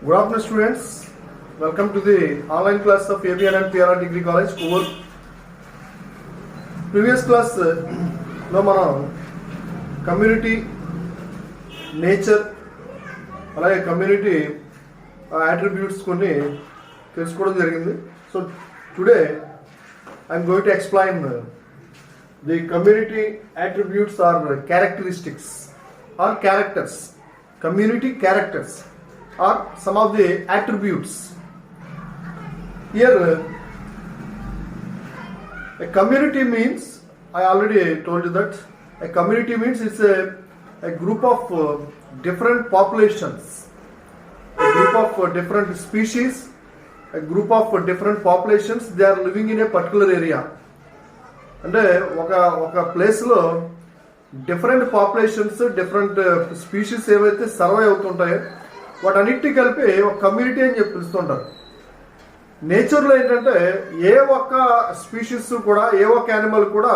Good afternoon, students. Welcome to the online class of ABN and PRR Degree College, Kovar. Previous class, లో మనం community, nature, అలాగే community attributes కొన్ని తెలుసుకోవడం జరిగింది. So today I'm going to explain the community attributes or characteristics or characters. Community characters are some of the attributes. Here, a community means, I already told you that a community means it's a group of different populations, a group of different species, a group of different populations. They are living in a particular area. అంటే ఒక ప్లేస్లో different populations, different species ఏవైతే survey అవుతుంటాయో వాటన్నిటిని కలిపి ఒక community అని చెప్పి పిలుస్తుంటారు. నేచర్లో ఏంటంటే ఏ ఒక్క స్పీషీస్ కూడా, ఏ ఒక్క యానిమల్ కూడా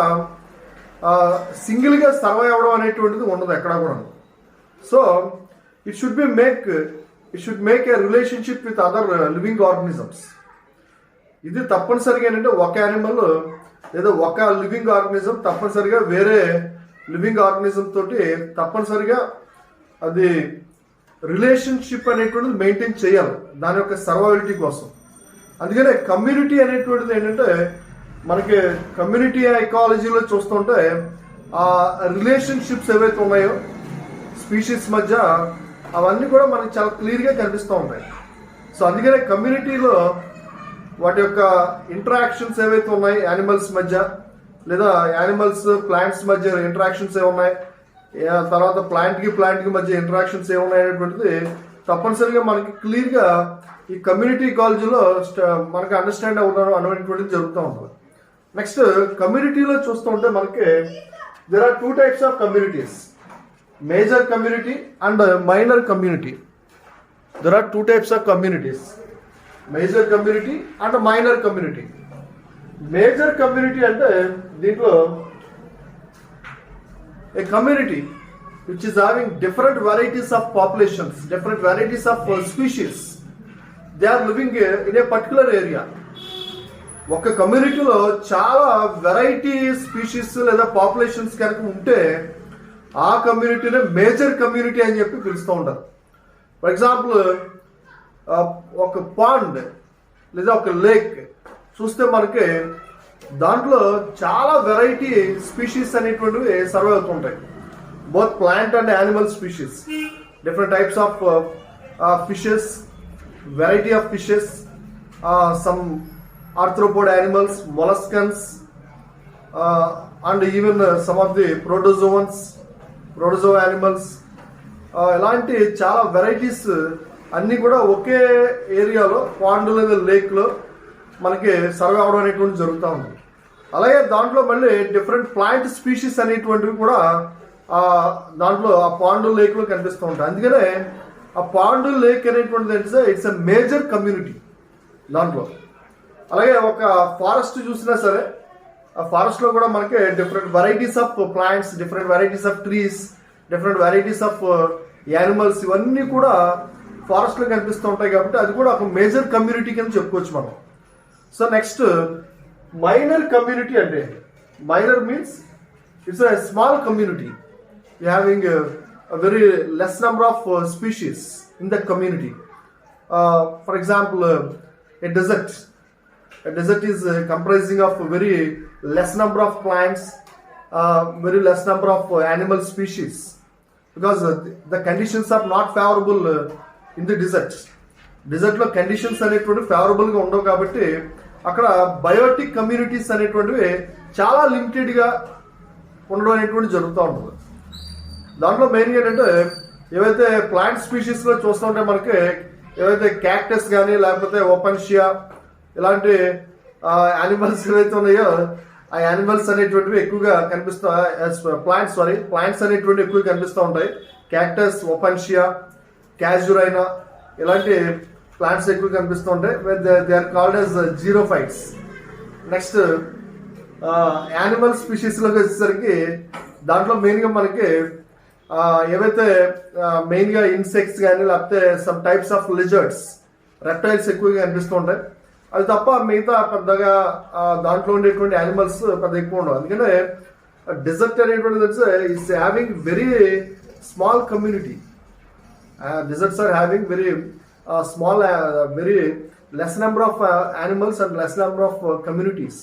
సింగిల్గా సర్వే అవ్వడం అనేటువంటిది ఉండదు ఎక్కడా కూడా. So it should make a relationship with other living organisms. ఇది తప్పనిసరిగా ఏంటంటే ఒక యానిమల్ లేదా ఒక లివింగ్ ఆర్గనిజం తప్పనిసరిగా వేరే లివింగ్ ఆర్గనిజం తోటి తప్పనిసరిగా అది రిలేషన్షిప్ అనేటువంటిది మెయింటైన్ చేయాలి దాని యొక్క సర్వైవలిటీ కోసం. అందుకనే కమ్యూనిటీ అనేటువంటిది ఏంటంటే మనకి కమ్యూనిటీ ఎకాలజీలో చూస్తుంటే ఆ రిలేషన్షిప్స్ ఏవైతే ఉన్నాయో స్పీషీస్ మధ్య అవన్నీ కూడా మనకి చాలా క్లియర్గా కనిపిస్తూ ఉంటాయి. సో అందుకనే కమ్యూనిటీలో వాటి యొక్క ఇంటరాక్షన్స్ ఏవైతే ఉన్నాయి యానిమల్స్ మధ్య, లేదా యానిమల్స్ ప్లాంట్స్ మధ్య ఇంటరాక్షన్స్ ఏమున్నాయి, తర్వాత ప్లాంట్కి మధ్య ఇంటరాక్షన్స్ ఏమున్నాయి అనేటువంటిది తప్పనిసరిగా మనకి క్లియర్గా ఈ కమ్యూనిటీ కాలేజీలో మనకి అండర్స్టాండ్ అవుతారు అనేటువంటిది జరుగుతూ ఉంటుంది. నెక్స్ట్ కమ్యూనిటీలో చూస్తూ ఉంటే మనకి there are 2 types of communities, major community and minor community. There are 2 types of communities, major community and minor community. Major community అంటే దీంట్లో a community which is having different varieties of populations, different varieties of species. They are living in a particular area. ఒక కమ్యూనిటీలో చాలా variety species లేదా populations కనుక ఉంటే ఆ కమ్యూనిటీనే major community అని చెప్పి పిలుస్తూ ఉంటారు. ఫర్ ఎగ్జాంపుల్ ఒక పాండ్ లేదా ఒక లేక్ చూస్తే మనకి దాంట్లో చాలా వెరైటీ స్పీషీస్ అనేటువంటివి సర్వే అవుతుంటాయి. Both plant and animal species, different types of fishes, variety of fishes, some arthropod animals, molluscans, and even some of the protozoa animals. ఇలాంటి చాలా వెరైటీస్ అన్నీ కూడా ఒకే ఏరియాలో పాండ్ లేదా లేక్లో మనకి సర్వే అవడం అనేటువంటి జరుగుతూ ఉంది. అలాగే దాంట్లో మళ్ళీ డిఫరెంట్ ప్లాంట్ స్పీషీస్ అనేటువంటివి కూడా దాంట్లో ఆ పాండు లేక్లో కనిపిస్తూ ఉంటాయి. అందుకనే ఆ పాండు లేక్ అనేటువంటిది ఏంటంటే ఇట్స్ ఎ మేజర్ కమ్యూనిటీ దాంట్లో. అలాగే ఒక ఫారెస్ట్ చూసినా సరే ఆ ఫారెస్ట్లో కూడా మనకి different varieties of plants, different varieties of trees, different varieties of animals ఇవన్నీ కూడా ఫారెస్ట్లో కనిపిస్తూ ఉంటాయి. కాబట్టి అది కూడా ఒక మేజర్ కమ్యూనిటీ కింద చెప్పుకోవచ్చు మనం. సో నెక్స్ట్ మైనర్ కమ్యూనిటీ అంటే, minor means it's a small community having very less number of species in that community. For example a desert is comprising of very less number of plants, very less number of animal species, because the conditions are not favourable in the డిజర్ట్లో conditions అనేటువంటి ఫేవరబుల్గా ఉండవు. కాబట్టి అక్కడ Biotique communities అనేటువంటివి చాలా లిమిటెడ్గా ఉండడం అనేటువంటి జరుగుతూ ఉంటుంది. దాంట్లో మెయిన్గా ఏంటంటే ఏవైతే ప్లాంట్ స్పీషీస్లో చూస్తూ ఉంటే మనకి ఏవైతే క్యాక్టస్ కానీ లేకపోతే ఓపెన్షియా ఇలాంటి యానిమల్స్ ఏవైతే ఉన్నాయో ఆ యానిమల్స్ అనేటువంటివి ఎక్కువగా ప్లాంట్స్ అనేటువంటివి ఎక్కువగా కనిపిస్తూ ఉంటాయి. క్యాక్టస్, ఓపెన్షియా, క్యాజురైనా ఇలాంటి ప్లాంట్స్ ఎక్కువ కనిపిస్తూ ఉంటాయి. They are called as xerophytes. Next animal స్పీషీస్లోకి వచ్చేసరికి దాంట్లో మెయిన్గా మనకి ఏవైతే మెయిన్గా ఇన్సెక్ట్స్ కానీ లేకపోతే some types of lizards reptiles ఎక్కువగా కనిపిస్తూ ఉంటాయి. అది తప్ప మిగతా పెద్దగా దాంట్లో ఉండేటువంటి యానిమల్స్ పెద్ద ఎక్కువ ఉండవు. అందుకనే డెజర్ట్ అనేటువంటిది it's having very small community. Deserts are having very small, very less number of animals and less number of communities.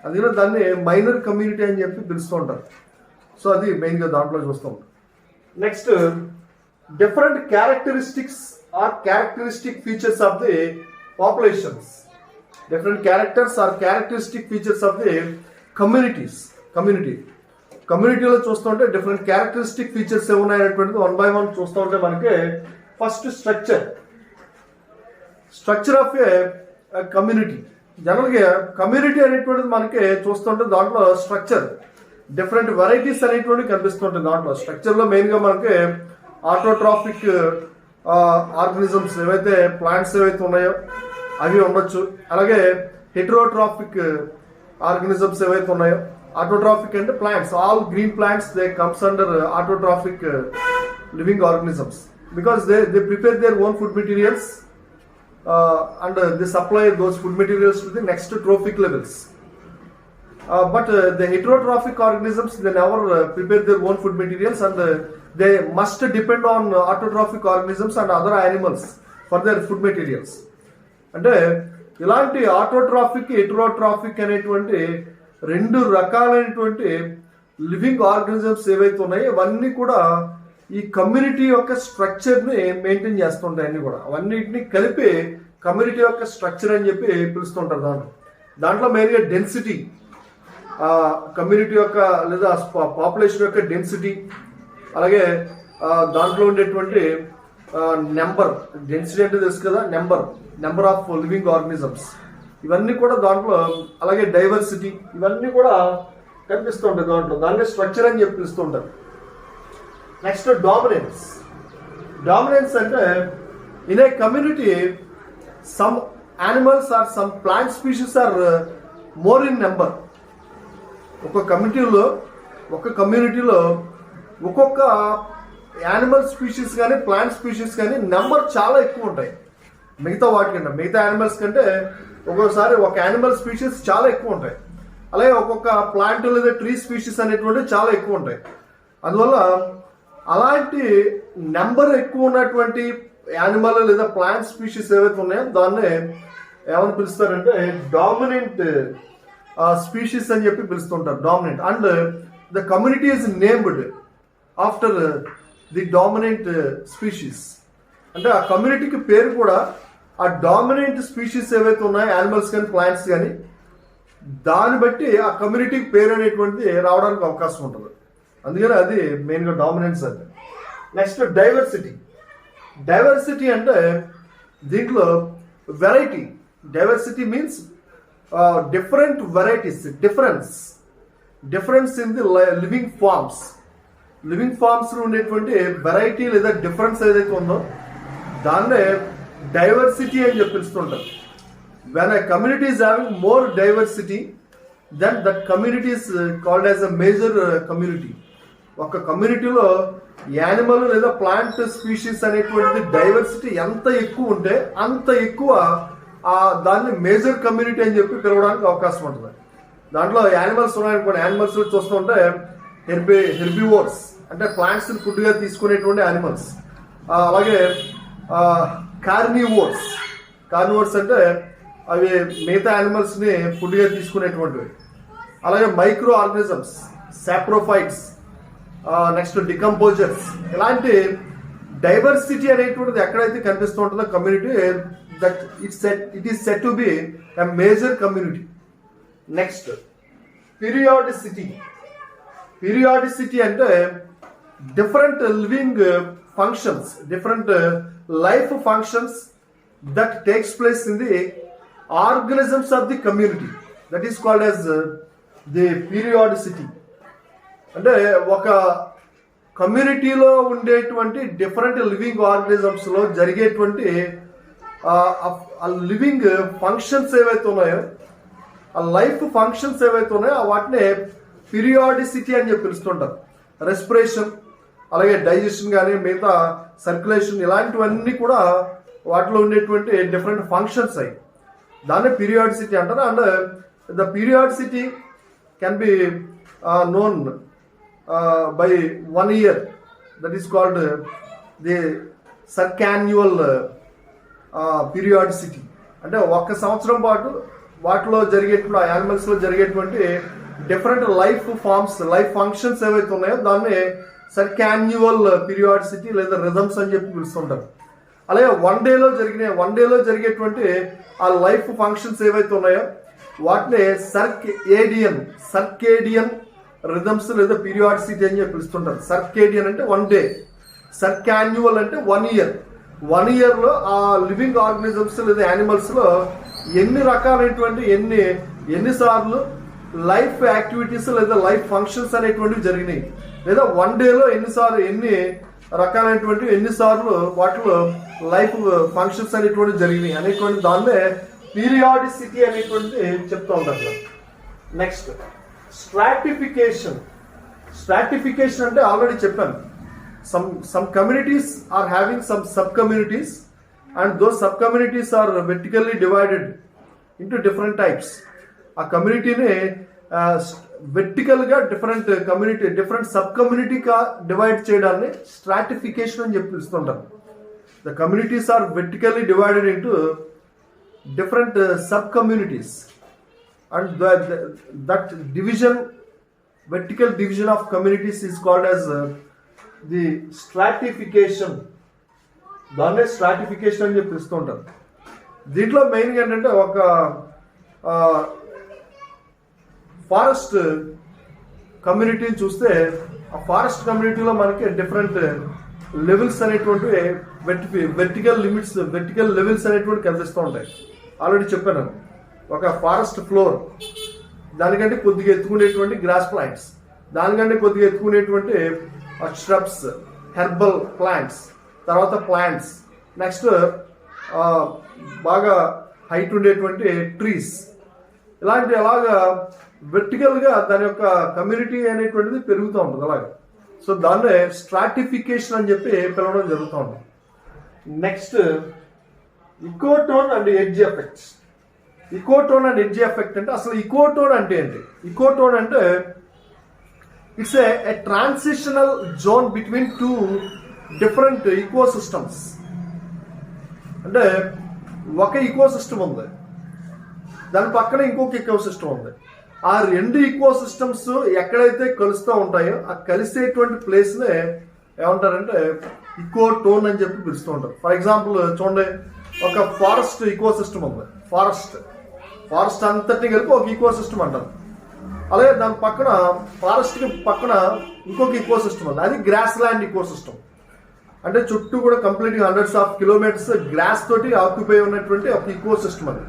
అందుకని దాన్ని మైనర్ కమ్యూనిటీ అని చెప్పి పిలుస్తూ ఉంటారు. సో అది మెయిన్గా దాంట్లో చూస్తాం. Next different characteristics or characteristic features of the populations. Different characters or characteristic features of the కమ్యూనిటీలో చూస్తుంటే డిఫరెంట్ క్యారెక్టరిస్టిక్ ఫీచర్స్ ఏమున్నాయనేటువంటిది 1 by 1 చూస్తూ ఉంటే మనకి first structure of A community. జనరల్గా కమ్యూనిటీ అనేటువంటిది మనకి చూస్తుంటే దాంట్లో స్ట్రక్చర్ డిఫరెంట్ వెరైటీస్ అనేటువంటివి కనిపిస్తుంటాయి. దాంట్లో స్ట్రక్చర్లో మెయిన్గా మనకి ఆటోట్రాఫిక్ ఆర్గనిజమ్స్ ఏవైతే ప్లాంట్స్ ఏవైతే ఉన్నాయో అవి ఉండొచ్చు. అలాగే హెటరోట్రాఫిక్ ఆర్గనిజమ్స్ ఏవైతే ఉన్నాయో, autotrophic and plants, all green plants, they comes under autotrophic living organisms because they prepare their own food materials and they supply those food materials to the next trophic levels. But the heterotrophic organisms, they never prepare their own food materials and they must depend on autotrophic organisms and other animals for their food materials. అంటే ఇలాంటి autotrophic హెటరోట్రాఫిక్ అనేటువంటి 2 రకాలైనటువంటి living organisms ఏవైతే ఉన్నాయో అవన్నీ కూడా ఈ community యొక్క స్ట్రక్చర్ని మెయింటైన్ చేస్తుంటాయి. అన్ని కూడా అవన్నిటిని కలిపి కమ్యూనిటీ యొక్క స్ట్రక్చర్ అని చెప్పి పిలుస్తుంటారు. దాంట్లో మెయిన్గా డెన్సిటీ, కమ్యూనిటీ యొక్క లేదా పాపులేషన్ యొక్క డెన్సిటీ, అలాగే దాంట్లో ఉండేటువంటి నెంబర్, డెన్సిటీ అంటే తెలుసు కదా, నెంబర్ ఆఫ్ లివింగ్ ఆర్గనిజమ్స్, ఇవన్నీ కూడా దాంట్లో, అలాగే డైవర్సిటీ, ఇవన్నీ కూడా కనిపిస్తూ ఉంటాయి దాంట్లో. దాన్ని స్ట్రక్చర్ అని చెప్పి పిలుస్తుంటారు. నెక్స్ట్ డామినెన్స్ అంటే in a community some animals or some plant species are more in number. ఒక కమ్యూనిటీలో ఒక్కొక్క యానిమల్ స్పీషీస్ కానీ ప్లాంట్ స్పీషీస్ కానీ నెంబర్ చాలా ఎక్కువ ఉంటాయి మిగతా వాటికంటే. మిగతా యానిమల్స్ కంటే ఒక్కొక్కసారి ఒక యానిమల్ స్పీషీస్ చాలా ఎక్కువ ఉంటాయి. అలాగే ఒక్కొక్క ప్లాంట్ లేదా ట్రీ స్పీషీస్ అనేటువంటి చాలా ఎక్కువ ఉంటాయి. అందువల్ల అలాంటి నెంబర్ ఎక్కువ ఉన్నటువంటి యానిమల్ లేదా ప్లాంట్ స్పీషీస్ ఏవైతే ఉన్నాయో దాన్ని ఏమని పిలుస్తారంటే డామినెంట్ స్పీషీస్ అని చెప్పి పిలుస్తుంటారు. Dominant and the community is named after the dominant species. అంటే ఆ కమ్యూనిటీకి పేరు కూడా ఆ డామినెంట్ స్పీషీస్ ఏవైతే ఉన్నాయో యానిమల్స్ కానీ ప్లాంట్స్ కానీ దాన్ని బట్టి ఆ కమ్యూనిటీకి పేరు అనేటువంటిది రావడానికి అవకాశం ఉంటుంది. అందుకని అది మెయిన్గా డామినెన్స్ అంటే. నెక్స్ట్ డైవర్సిటీ అంటే దీంట్లో variety. Diversity means different varieties, difference in the living forms లో ఉండేటువంటి వెరైటీ లేదా డిఫరెన్స్ ఏదైతే ఉందో దాన్నే డైవర్సిటీ అని చెప్పి పిలుస్తుంటారు. When a community is having more diversity then that community is called as a major community. ఒక కమ్యూనిటీలో యానిమల్ లేదా ప్లాంట్ స్పీషీస్ అనేటువంటి డైవర్సిటీ ఎంత ఎక్కువ ఉంటే అంత ఎక్కువ దాన్ని మేజర్ కమ్యూనిటీ అని చెప్పి పిలవడానికి అవకాశం ఉంటుంది. దాంట్లో యానిమల్స్ ఉన్నాయనుకోండి, యానిమల్స్ చూస్తుంటే హెర్బివోర్స్ అంటే ప్లాంట్స్ ఫుడ్గా తీసుకునేటువంటి యానిమల్స్, అలాగే కార్నివోర్స్ అంటే అవి మిగతా యానిమల్స్ని ఫుడ్గా తీసుకునేటువంటివి, అలాగే micro organisms, saprophytes, next decomposers. ఇలాంటి డైవర్సిటీ అనేటువంటిది ఎక్కడైతే కనిపిస్తూ ఉంటుందో community, that it is said to be a major community. Next periodicity అంటే different living functions, different life functions that takes place in the organisms of the community, that is called as the periodicity. అంటే ఒక కమ్యూనిటీలో ఉండేటువంటి different living organisms లో జరిగేటువంటి living functions ఏవైతే ఉన్నాయో, ఆ లైఫ్ ఫంక్షన్స్ ఏవైతే ఉన్నాయో వాటిని పీరియాడిసిటీ అని చెప్పి పిలుస్తుంటారు. రెస్పిరేషన్, అలాగే డైజెషన్ కానీ మిగతా సర్క్యులేషన్ ఇలాంటివన్నీ కూడా వాటిలో ఉండేటువంటి డిఫరెంట్ ఫంక్షన్స్ అయ్యి దాన్ని పీరియాడిసిటీ అంటారు. And the periodicity can be known by 1 year, that is called the circannual periodicity. అంటే 1 సంవత్సరం పాటు వాటిలో జరిగేటువంటి ఆ యానిమల్స్లో జరిగేటువంటి different life forms, life functions ఏవైతే ఉన్నాయో దాన్ని సర్కాన్యువల్ పీరియాడిసిటీ లేదా రిథమ్స్ అని చెప్పి పిలుస్తుంటారు. అలాగే 1 డేలో జరిగేటువంటి ఆ లైఫ్ ఫంక్షన్స్ ఏవైతే ఉన్నాయో వాటిని సర్కేడియన్ రిథమ్స్ లేదా పీరియాడిసిటీ అని చెప్పి పిలుస్తుంటారు. సర్కేడియన్ అంటే 1 day, సర్కాన్యువల్ అంటే 1 year. 1 yearలో ఆ లివింగ్ ఆర్గనిజమ్స్ లేదా యానిమల్స్లో ఎన్ని రకాలైనటువంటి ఎన్నిసార్లు లైఫ్ యాక్టివిటీస్ లేదా లైఫ్ ఫంక్షన్స్ అనేటువంటివి జరిగినాయి, లేదా 1 dayలో ఎన్ని రకాలైనటువంటి ఎన్నిసార్లు వాటిలో లైఫ్ ఫంక్షన్స్ అనేటువంటివి జరిగినాయి అనేటువంటి దాన్నే పీరియాడిసిటీ అనేటువంటి చెప్తూ ఉంటారు. నెక్స్ట్ స్ట్రాటిఫికేషన్ అంటే ఆల్రెడీ చెప్పాను. some communities are having some sub-communities, and those sub-communities are vertically divided into different types. ఆ కమ్యూనిటీని వెర్టికల్గా డిఫరెంట్ సబ్ కమ్యూనిటీగా డివైడ్ చేయడాన్ని స్ట్రాటిఫికేషన్ అని చెప్పి పిలుస్తుంటారు. The communities are vertically divided into different sub communities, and that vertical division of communities is called as the stratification. దాన్నే stratification అని చెప్పి పిలుస్తూ ఉంటారు. దీంట్లో మెయిన్గా ఏంటంటే ఒక ఫారెస్ట్ కమ్యూనిటీని చూస్తే ఆ ఫారెస్ట్ కమ్యూనిటీలో మనకి డిఫరెంట్ లెవెల్స్ అనేటువంటివి వెర్టికల్ లెవెల్స్ అనేటువంటి కనిపిస్తూ ఉంటాయి. ఆల్రెడీ చెప్పాను, ఒక ఫారెస్ట్ ఫ్లోర్, దానికంటే కొద్దిగా ఎత్తుకునేటువంటి గ్రాస్ ప్లాంట్స్, దానికంటే కొద్దిగా ఎత్తుకునేటువంటి shrubs, హెర్బల్ ప్లాంట్స్, తర్వాత ప్లాంట్స్, నెక్స్ట్ బాగా హైట్ ఉండేటువంటి ట్రీస్, అలాగా వెర్టికల్గా దాని యొక్క కమ్యూనిటీ అనేటువంటిది పెరుగుతూ ఉంటుంది అలాగే. సో దాన్నే స్ట్రాటిఫికేషన్ అని చెప్పి పిలవడం జరుగుతూ ఉంటుంది. Next ecotone and edge effects. Ecotone and edge effect అంటే అసలు ఇకోటోన్ అంటే ఏంటి? ఇకోటోన్ అంటే it's a transitional zone between 2 different ecosystems. అంటే ఒక ఈకోసిస్టమ్ ఉంది, దాని పక్కన ఇంకొక ఈకోసిస్టమ్ ఉంది. ఆ 2 ఈకోసిస్టమ్స్ ఎక్కడైతే కలుస్తూ ఉంటాయో ఆ కలిసేటువంటి ప్లేస్నే ఏమంటారంటే ఇకోటోన్ అని చెప్పి పిలుస్తూ ఉంటారు. ఫర్ ఎగ్జాంపుల్ చూడండి, ఒక ఫారెస్ట్ ఈకోసిస్టమ్ ఉంది. ఫారెస్ట్ అంతటిని కలిపి ఒక ఈకోసిస్టమ్ అంటారు. అలాగే దాని పక్కన ఫారెస్ట్ పక్కన ఇంకొక ఈకోసిస్టమ్ ఉంది, అది గ్రాస్ ల్యాండ్ ఈకోసిస్టమ్. అంటే చుట్టూ కూడా కంప్లీట్గా hundreds of kilometers గ్రాస్ తోటి ఆక్యుపై ఉన్నటువంటి ఒక ఈకోసిస్టమ్ అది.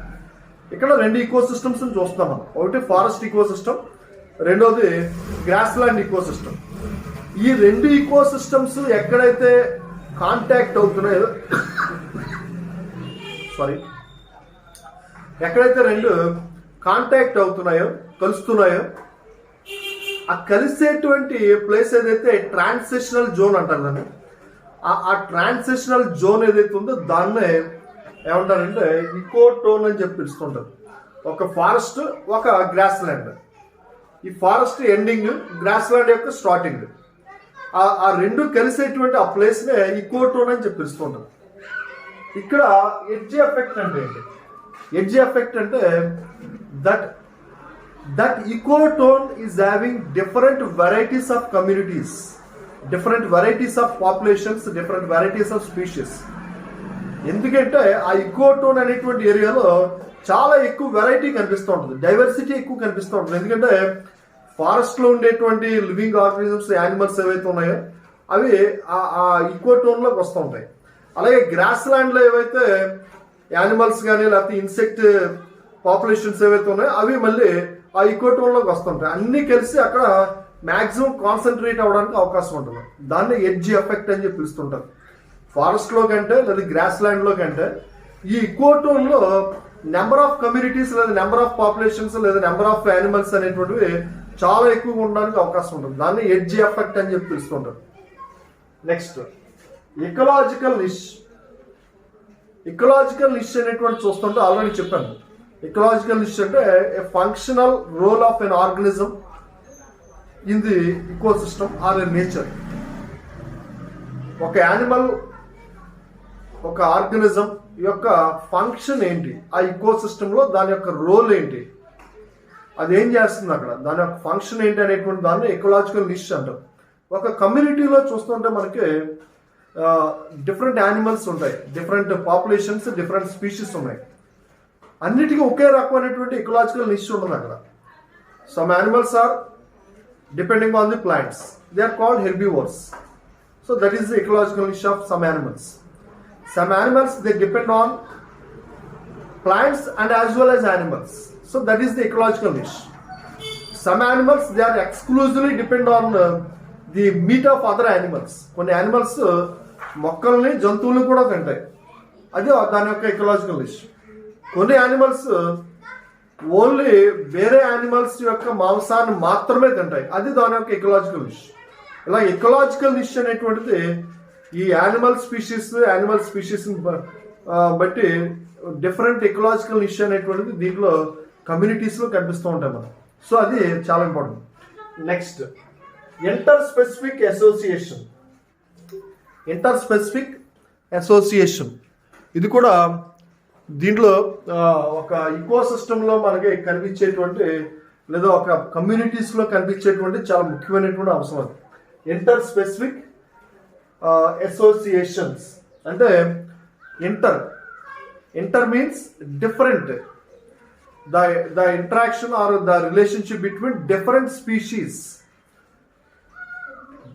ఇక్కడ 2 ఈకోసిస్టమ్స్ చూస్తాం మనం. ఒకటి ఫారెస్ట్ ఈకోసిస్టమ్, రెండోది గ్రాస్ ల్యాండ్ ఈకోసిస్టమ్. ఈ 2 ఈకోసిస్టమ్స్ ఎక్కడైతే కాంటాక్ట్ అవుతున్నాయో ఎక్కడైతే 2 కాంటాక్ట్ అవుతున్నాయో, కలుస్తున్నాయో, ఆ కలిసేటువంటి ప్లేస్ ఏదైతే ట్రాన్సిషనల్ జోన్ అంటారు దాన్ని. ఆ ట్రాన్సిషనల్ జోన్ ఏదైతే ఉందో దాన్నే ఏమంటారంటే ఇకోటోన్ అని చెప్పి పిలుస్తుంటారు. ఒక ఫారెస్ట్, ఒక గ్రాస్ ల్యాండ్. ఈ ఫారెస్ట్ ఎండింగ్, గ్రాస్ ల్యాండ్ యొక్క స్టార్టింగ్, ఆ 2 కలిసేటువంటి ఆ ప్లేస్నే ఇకోటోన్ అని చెప్పి పిలుస్తుంటారు. ఇక్కడ ఎడ్జ్ ఎఫెక్ట్ అంటే ఏంటి? ఎడ్జ్ ఎఫెక్ట్ అంటే that ecotone is having different varieties of communities, different varieties of populations, different varieties of species. ఎందుకంటే ఆ ఇకోటోన్ అనేటువంటి ఏరియాలో చాలా ఎక్కువ వెరైటీ కనిపిస్తూ ఉంటుంది, డైవర్సిటీ ఎక్కువ కనిపిస్తూ ఉంటుంది. ఎందుకంటే ఫారెస్ట్లో ఉండేటువంటి లివింగ్ ఆర్గనిజమ్స్, యానిమల్స్ ఏవైతే ఉన్నాయో అవి ఆ ఇకోటోన్లోకి వస్తూ ఉంటాయి. అలాగే గ్రాస్ ల్యాండ్లో ఏవైతే యానిమల్స్ కానీ లేకపోతే ఇన్సెక్ట్ పాపులేషన్స్ ఏవైతే ఉన్నాయో అవి మళ్ళీ ఆ ఇకోటోన్లోకి వస్తుంటాయి. అన్నీ కలిసి అక్కడ మ్యాక్సిమం కాన్సన్ట్రేట్ అవ్వడానికి అవకాశం ఉంటుంది. దాన్ని ఎడ్జ్ ఎఫెక్ట్ అని చెప్పి పిలుస్తుంటారు. ఫారెస్ట్లో కంటే లేదా గ్రాస్ ల్యాండ్లో కంటే ఈ ఇకోటోన్లో నెంబర్ ఆఫ్ కమ్యూనిటీస్ లేదా నెంబర్ ఆఫ్ పాపులేషన్స్ లేదా నెంబర్ ఆఫ్ యానిమల్స్ అనేటువంటివి చాలా ఎక్కువగా ఉండడానికి అవకాశం ఉంటుంది. దాన్ని ఎడ్జ్ ఎఫెక్ట్ అని చెప్పి పిలుస్తుంటారు. Next ecological niche. Ecological niche అనేటువంటి చూస్తుంటే ఆల్రెడీ చెప్పాను. ఎకలాజికల్ నిష్ అంటే a functional role of an organism in the ecosystem or in nature. ఒక యానిమల్, ఒక ఆర్గనిజం యొక్క ఫంక్షన్ ఏంటి, ఆ ఇకోసిస్టంలో దాని యొక్క రోల్ ఏంటి, అది ఏం చేస్తుంది అక్కడ, దాని యొక్క ఫంక్షన్ ఏంటి అనేటువంటి దాన్ని ఎకలాజికల్ నిష్ అంటారు. ఒక కమ్యూనిటీలో చూస్తుంటే మనకి డిఫరెంట్ యానిమల్స్ ఉంటాయి, డిఫరెంట్ పాపులేషన్స్, డిఫరెంట్ స్పీషీస్ ఉన్నాయి. అన్నిటికీ ఒకే రకమైనటువంటి ఎకలాజికల్ నిష్ ఉండదు అక్కడ. Some animals are depending on the plants, they are called herbivores. So that is the ecological niche of some animals. Some animals they depend on plants and as well as animals. So that is the ecological niche. Some animals they are exclusively depend on the meat of other animals. కొన్ని animals మొక్కల్ని జంతువులను కూడా తింటాయి, అది దాని యొక్క ecological నిష్. కొన్ని animals only వేరే యానిమల్స్ యొక్క మాంసాన్ని మాత్రమే తింటాయి, అది దాని యొక్క ఎకలాజికల్ నిష్. ఇలా ఎకలాజికల్ నిష్ అనేటువంటిది ఈ యానిమల్ స్పీషీస్ బట్టి డిఫరెంట్ ఎకలాజికల్ నిష్ అనేటువంటిది దీంట్లో కమ్యూనిటీస్లో కనిపిస్తూ ఉంటాయి మనం. సో అది చాలా important. Next inter specific association. ఇది కూడా దీంట్లో ఒక ఇకోసిస్టంలో మనకి కనిపించేటువంటి లేదా ఒక కమ్యూనిటీస్లో కనిపించేటువంటి చాలా ముఖ్యమైనటువంటి అంశం అది. ఇంటర్ స్పెసిఫిక్ అసోసియేషన్స్ అంటే inter means different, the interaction or the relationship between different species.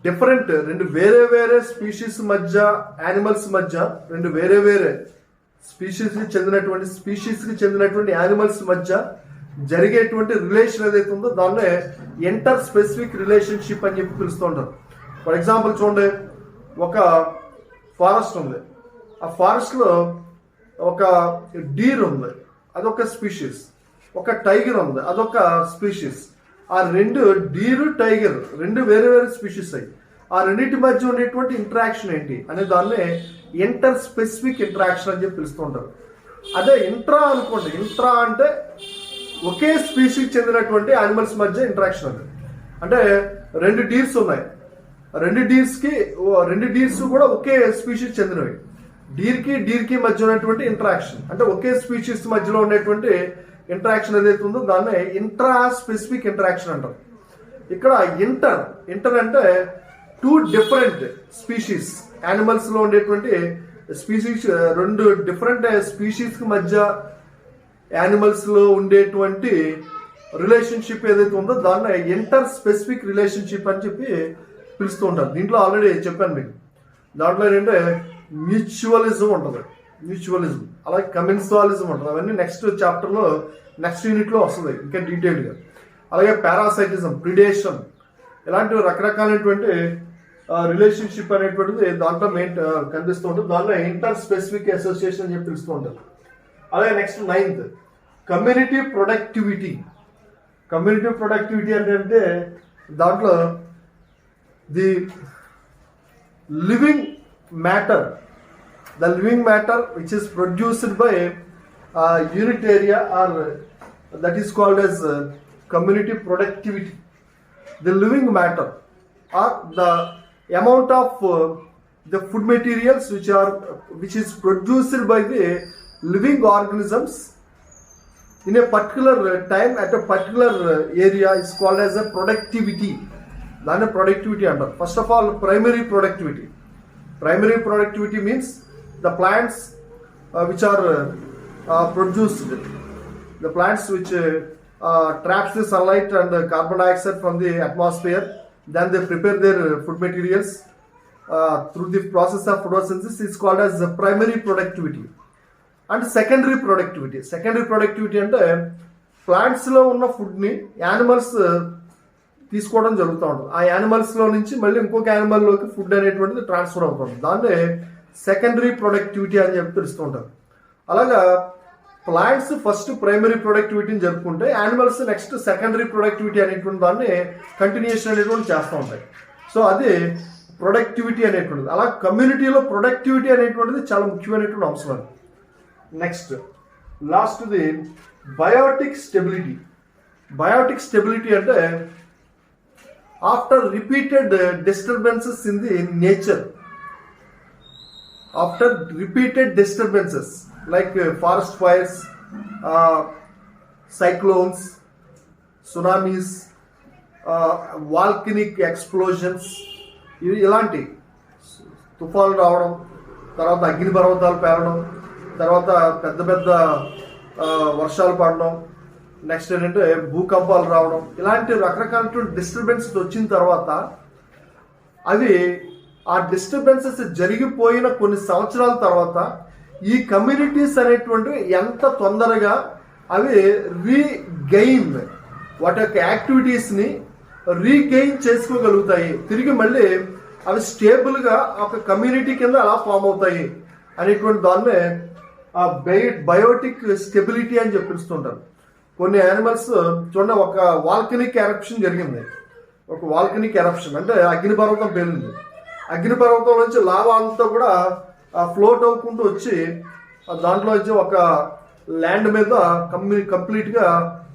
Different రెండు వేరే స్పీషీస్ మధ్య, యానిమల్స్ మధ్య, రెండు వేరే స్పీషీస్కి చెందినటువంటి యానిమల్స్ మధ్య జరిగేటువంటి రిలేషన్ ఏదైతే ఉందో దాన్నే ఇంటర్ స్పెసిఫిక్ రిలేషన్షిప్ అని చెప్పి పిలుస్తూ ఉంటారు. ఫర్ ఎగ్జాంపుల్ చూడండి, ఒక ఫారెస్ట్ ఉంది, ఆ ఫారెస్ట్లో ఒక డీర్ ఉంది, అదొక స్పీషీస్. ఒక టైగర్ ఉంది, అదొక స్పీషీస్. ఆ రెండు డీరు టైగర్ రెండు వేరే స్పీషీస్ అయ్యి ఆ రెండింటి మధ్య ఉండేటువంటి ఇంటరాక్షన్ ఏంటి అనే దాన్నే ఇంటర్ స్పెసిఫిక్ ఇంటరాక్షన్ అని చెప్పి పిలుస్తూ ఉంటారు. అదే ఇంట్రా అనుకోండి, ఇంట్రా అంటే ఒకే స్పీషీకి చెందినటువంటి యానిమల్స్ మధ్య ఇంటరాక్షన్ అది. అంటే రెండు డీర్స్ ఉన్నాయి, రెండు డీర్స్ కూడా ఒకే స్పీషీస్ చెందినవి. డీర్కి మధ్య ఉన్నటువంటి ఇంటరాక్షన్ అంటే ఒకే స్పీషీస్ మధ్యలో ఉండేటువంటి ఇంటరాక్షన్ ఏదైతే ఉందో దాన్నే ఇంట్రా స్పెసిఫిక్ ఇంటరాక్షన్ అంటారు. ఇక్కడ ఇంటర్ అంటే టూ డిఫరెంట్ స్పీషీస్, యానిమల్స్ లో ఉండేటువంటి స్పీషీస్, రెండు డిఫరెంట్ స్పీషీస్ కి మధ్య యానిమల్స్ లో ఉండేటువంటి రిలేషన్షిప్ ఏదైతే ఉందో దాన్ని ఇంటర్ స్పెసిఫిక్ రిలేషన్షిప్ అని చెప్పి పిలుస్తూ ఉంటారు. దీంట్లో ఆల్రెడీ చెప్పాను మీకు. దాంట్లో ఏంటంటే మ్యూచువలిజం ఉంటుంది, అలాగే కమెన్సాలిజం ఉంటుంది. అవన్నీ నెక్స్ట్ చాప్టర్లో నెక్స్ట్ యూనిట్లో వస్తుంది ఇంకా డీటెయిల్గా. అలాగే పారాసైటిజం, ప్రిడేషన్, ఇలాంటి రకరకాలైనటువంటి రిలేషన్షిప్ అనేటువంటిది దాంట్లో కనిపిస్తూ ఉంటుంది. దాంట్లో ఇంటర్ స్పెసిఫిక్ అసోసియేషన్ అని చెప్పి పిలుస్తూ ఉంటారు. అలాగే నెక్స్ట్ 9th కమ్యూనిటీ ప్రొడక్టివిటీ అంటే దాంట్లో the living matter which is produced by unit area or that is called as community productivity. The living matter or the amount of the food materials which is produced by the living organisms in a particular time at a particular area is called as a productivity. Then a productivity under first of all primary productivity means the plants which are produced, the plants which traps the sunlight and carbon dioxide from the atmosphere, then they prepare their food materials through the process of photosynthesis is called as the primary productivity. And secondary productivity అంటే plants లో ఉన్న food ని animals తీసుకోవడం జరుగుతూ ఉంటుంది. ఆ animals లో నుంచి మళ్ళీ ఇంకొక యానిమల్ లోకి ఫుడ్ అనేటువంటిది ట్రాన్స్ఫర్ అవుతుంది. దాన్నే సెకండరీ ప్రొడక్టివిటీ అని చెప్పి తెలుస్తూ ఉంటారు. అలాగా ప్లాంట్స్ ఫస్ట్ ప్రైమరీ ప్రొడక్టివిటీని జరుపుకుంటే యానిమల్స్ నెక్స్ట్ సెకండరీ ప్రొడక్టివిటీ అనేటువంటి దాన్ని కంటిన్యూషన్ అనేటువంటి చేస్తూ ఉంటాయి. సో అది ప్రొడక్టివిటీ అనేటువంటిది. అలా కమ్యూనిటీలో ప్రొడక్టివిటీ అనేటువంటిది చాలా ముఖ్యమైనటువంటి అంశం. నెక్స్ట్ లాస్ట్ది బయోటిక్ స్టెబిలిటీ. బయోటిక్ స్టెబిలిటీ అంటే after repeated disturbances in the nature, after repeated disturbances like forest fires, cyclones, tsunamis, volcanic explosions, ఇలాంటి తుఫాన్లు రావడం, తర్వాత అగ్ని పర్వతాలు పేరడం, తర్వాత పెద్ద పెద్ద వర్షాలు పడడం, నెక్స్ట్ ఏంటంటే భూకంపాలు రావడం, ఇలాంటి రకరకాల డిస్టర్బెన్స్ వచ్చిన తర్వాత అవి ఆ డిస్టర్బెన్సెస్ జరిగిపోయిన కొన్ని సంవత్సరాల తర్వాత ఈ కమ్యూనిటీస్ అనేటువంటివి ఎంత తొందరగా అవి రీగెయిన్ వాటి యొక్క యాక్టివిటీస్ని రీగెయిన్ చేసుకోగలుగుతాయి, తిరిగి మళ్ళీ అవి స్టేబుల్గా ఒక కమ్యూనిటీ కింద అలా ఫామ్ అవుతాయి అనేటువంటి దాన్నే బయోటిక్ స్టెబిలిటీ అని చెప్పిస్తుంటారు. కొన్ని యానిమల్స్ చూడండి, ఒక వాల్కనిక్ ఎరప్షన్ జరిగింది. ఒక వాల్కనిక్ ఎరప్షన్ అంటే అగ్నిపర్వతం పేలింది. అగ్నిపర్వతం నుంచి లావా అంతా కూడా ఫ్లోట్ అవ్వుకుంటూ వచ్చి దాంట్లో వచ్చి ఒక ల్యాండ్ మీద కంప్లీట్గా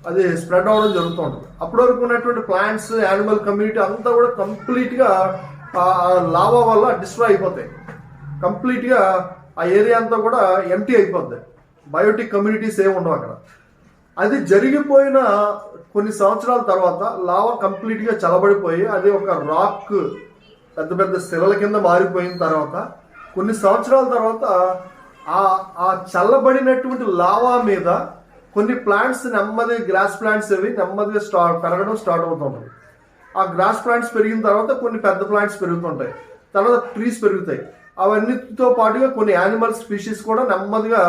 అది స్ప్రెడ్ అవ్వడం జరుగుతూ ఉంటుంది. అప్పటి వరకు ఉన్నటువంటి ప్లాంట్స్, యానిమల్ కమ్యూనిటీ అంతా కూడా కంప్లీట్గా లావా వల్ల డిస్ట్రాయ్ అయిపోతాయి. కంప్లీట్గా ఆ ఏరియా అంతా కూడా ఎంటీ అయిపోద్ది. బయోటిక్ కమ్యూనిటీస్ ఏమి ఉండవు అక్కడ. అది జరిగిపోయిన కొన్ని సంవత్సరాల తర్వాత లావా కంప్లీట్గా చల్లబడిపోయి అది ఒక రాక్, పెద్ద పెద్ద శిలల కింద మారిపోయిన తర్వాత కొన్ని సంవత్సరాల తర్వాత ఆ చల్లబడినటువంటి లావా మీద కొన్ని ప్లాంట్స్ నెమ్మదిగా, గ్రాస్ ప్లాంట్స్ అవి నెమ్మదిగా పెరగడం స్టార్ట్ అవుతుంటుంది. ఆ గ్రాస్ ప్లాంట్స్ పెరిగిన తర్వాత కొన్ని పెద్ద ప్లాంట్స్ పెరుగుతుంటాయి, తర్వాత ట్రీస్ పెరుగుతాయి. అవన్నిటితో పాటుగా కొన్ని యానిమల్ స్పీషీస్ కూడా నెమ్మదిగా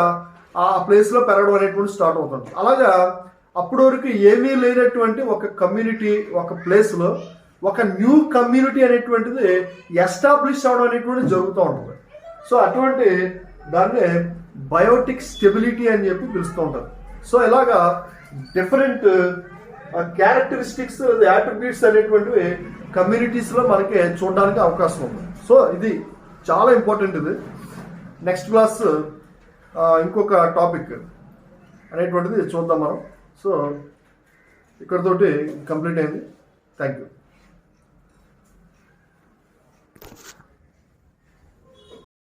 ఆ ప్లేస్లో పెరగడం అనేటువంటి స్టార్ట్ అవుతుంది. అలాగా అప్పటి వరకు ఏమీ లేనటువంటి ఒక కమ్యూనిటీ, ఒక ప్లేస్లో ఒక న్యూ కమ్యూనిటీ అనేటువంటిది ఎస్టాబ్లిష్ అవడం అనేటువంటిది జరుగుతూ ఉంటుంది. సో అటువంటి దాన్ని బయోటిక్ స్టెబిలిటీ అని చెప్పి పిలుస్తూ ఉంటారు. సో ఇలాగా డిఫరెంట్ క్యారెక్టరిస్టిక్స్, యాట్రిబ్యూట్స్ అనేటువంటివి కమ్యూనిటీస్లో మనకి చూడడానికి అవకాశం ఉంది. సో ఇది చాలా ఇంపార్టెంట్. ఇది నెక్స్ట్ క్లాస్ ఇంకొక టాపిక్ అనేటువంటిది చూద్దాం మనం. సో ఇక్కడతోటి కంప్లీట్ అయింది. Thank you.